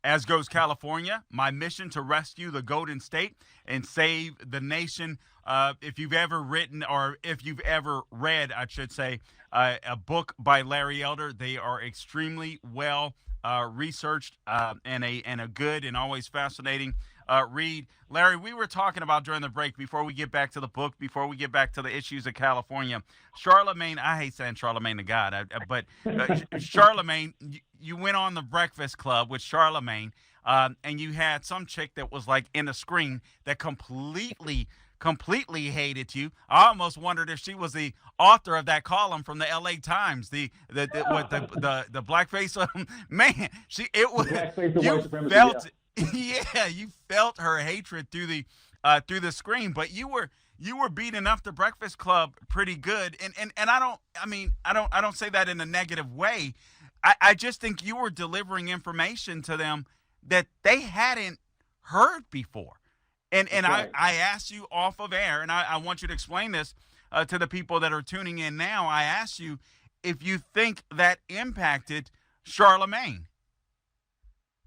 As goes California, my mission to rescue the Golden State and save the nation. If you've ever written, or if you've ever read, I should say, a book by Larry Elder, they are extremely well researched, and a good and always fascinating read. Larry, we were talking about during the break, before we get back to the book, before we get back to the issues of California. Charlamagne, I hate saying Charlamagne to God, but Charlamagne, you went on the Breakfast Club with Charlamagne, and you had some chick that was like in the screen that completely hated you. I almost wondered if she was the author of that column from the L.A. Times, the blackface. Man, Blackface and you white supremacy. felt Yeah. yeah, you felt her hatred through the screen, but you were beating up the Breakfast Club pretty good, and I don't say that in a negative way. I just think you were delivering information to them that they hadn't heard before. And Right. I asked you off of air, and I want you to explain this to the people that are tuning in now. I asked you if you think that impacted Charlamagne,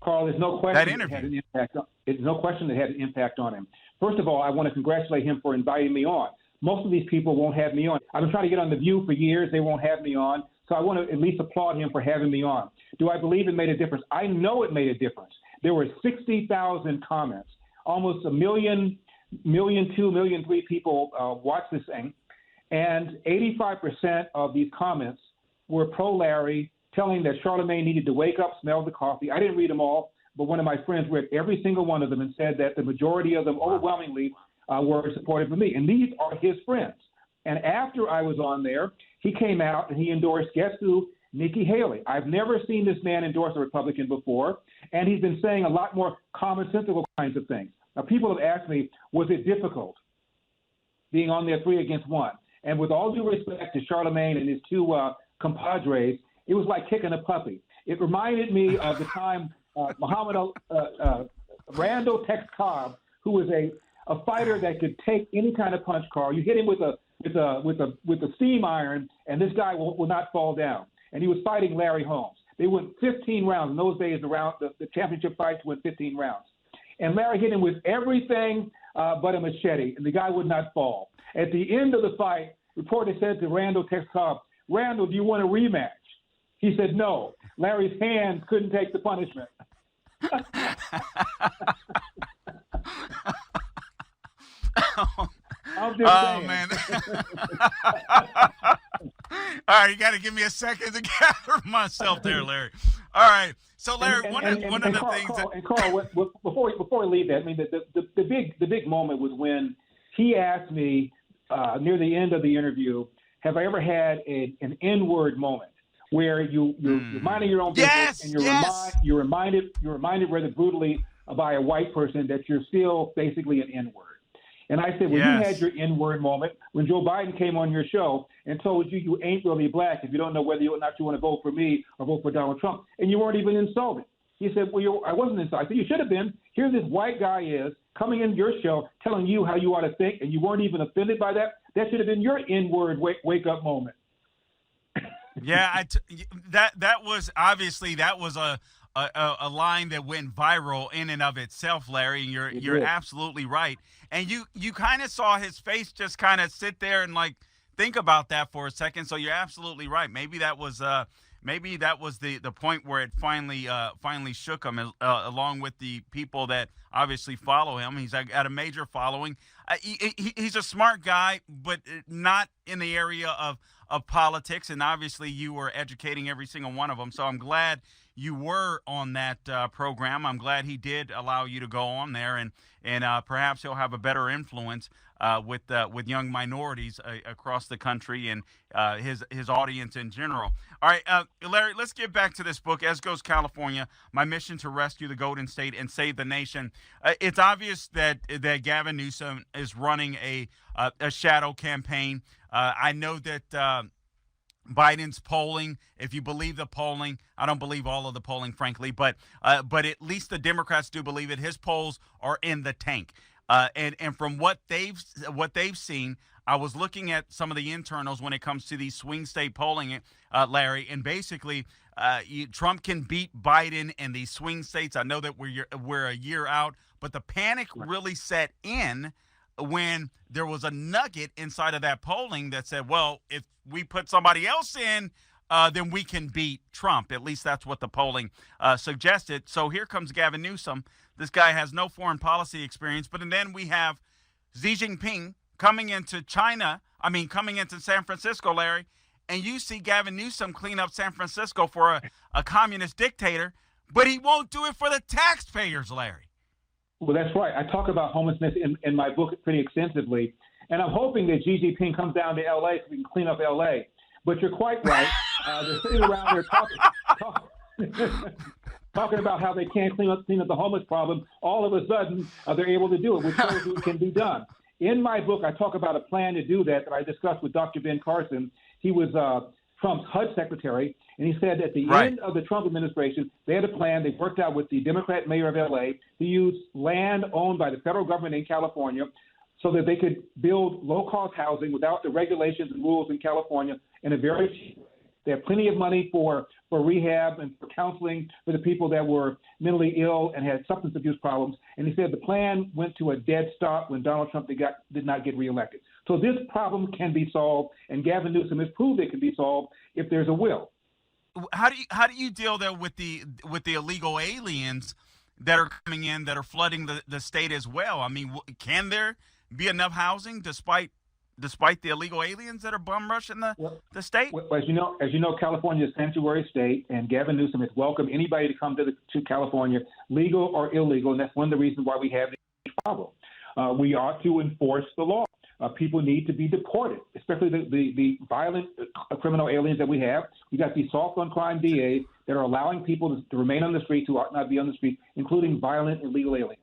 Carl, there's no question that it had interview. an impact. There's no question it had an impact on him. First of all, I want to congratulate him for inviting me on. Most of these people won't have me on. I've been trying to get on The View for years. They won't have me on. So I want to at least applaud him for having me on. Do I believe it made a difference? I know it made a difference. There were 60,000 comments. Almost a million, two, million, three people watched this thing. And 85% of these comments were pro-Larry, telling that Charlamagne needed to wake up, smell the coffee. I didn't read them all, but one of my friends read every single one of them and said that the majority of them overwhelmingly were supportive of me. And these are his friends. And after I was on there, he came out and he endorsed, guess who? Nikki Haley. I've never seen this man endorse a Republican before, and he's been saying a lot more commonsensical kinds of things. Now, people have asked me, was it difficult being on there 3 against 1? And with all due respect to Charlamagne and his two compadres, it was like kicking a puppy. It reminded me of the time Randall Tex Cobb, who was a fighter that could take any kind of punch, Carl. You hit him with a steam iron, and this guy will not fall down. And he was fighting Larry Holmes. They went 15 rounds. In those days, the championship fights went 15 rounds. And Larry hit him with everything but a machete, and the guy would not fall. At the end of the fight, reporter said to Randall Tex Cobb, "Randall, do you want a rematch?" He said no. Larry's hands couldn't take the punishment. I'm just saying. Man. All right, you got to give me a second to gather myself there, Larry. All right. So, Larry, one of the Carl, things that. And Carl, before we leave that, I mean, the big moment was when he asked me near the end of the interview, have I ever had an N-word moment where you're minding your own business and you're reminded rather brutally by a white person that you're still basically an N-word. And I said, well, you had your N-word moment when Joe Biden came on your show and told you ain't really black if you don't know whether or not you want to vote for me or vote for Donald Trump. And you weren't even insulted. He said, well, I wasn't insulted. I said, you should have been. Here this white guy is coming in your show telling you how you ought to think, and you weren't even offended by that. That should have been your N-word wake-up moment. Yeah, that was obviously a line that went viral in and of itself, Larry. And you're absolutely right. And you kind of saw his face just kind of sit there and like think about that for a second. So you're absolutely right. Maybe that was the point where it finally shook him, along with the people that obviously follow him. He's got a major following. He's a smart guy, but not in the area of politics. And obviously you were educating every single one of them. So I'm glad you were on that program. I'm glad he did allow you to go on there, and perhaps he'll have a better influence with young minorities across the country and his audience in general. All right, Larry, let's get back to this book, As Goes California, My Mission to Rescue the Golden State and Save the Nation. It's obvious that Gavin Newsom is running a shadow campaign. I know that Biden's polling, if you believe the polling, I don't believe all of the polling, frankly, but at least the Democrats do believe it. His polls are in the tank, and from what they've seen, I was looking at some of the internals when it comes to these swing state polling, Larry, and basically Trump can beat Biden in these swing states. I know that we're a year out, but the panic really set in when there was a nugget inside of that polling that said, well, if we put somebody else in, then we can beat Trump. At least that's what the polling suggested. So here comes Gavin Newsom. This guy has no foreign policy experience. But then we have Xi Jinping coming into coming into San Francisco, Larry. And you see Gavin Newsom clean up San Francisco for a communist dictator, but he won't do it for the taxpayers, Larry. Well, that's right. I talk about homelessness in my book pretty extensively. And I'm hoping that Xi Jinping comes down to L.A. so we can clean up L.A. But you're quite right. They're sitting around there talking about how they can't clean up the homeless problem. All of a sudden, they're able to do it, which shows it can be done. In my book, I talk about a plan to do that I discussed with Dr. Ben Carson. He was Trump's HUD secretary, and he said at the end of the Trump administration, they had a plan they worked out with the Democrat mayor of L.A. to use land owned by the federal government in California so that they could build low-cost housing without the regulations and rules in California in a very cheap way. They have plenty of money for rehab and for counseling for the people that were mentally ill and had substance abuse problems. And he said the plan went to a dead stop when Donald Trump did not get reelected. So this problem can be solved, and Gavin Newsom has proved it can be solved if there's a will. How do you deal though with the illegal aliens that are coming in that are flooding the state as well? I mean, can there be enough housing despite the illegal aliens that are bum rushing the state? Well, as you know, California is a sanctuary state, and Gavin Newsom has welcomed anybody to come to California, legal or illegal, and that's one of the reasons why we have this problem. We ought to enforce the law. People need to be deported, especially the violent criminal aliens that we have. We got these soft on crime DAs that are allowing people to remain on the streets who ought not be on the street, including violent illegal aliens.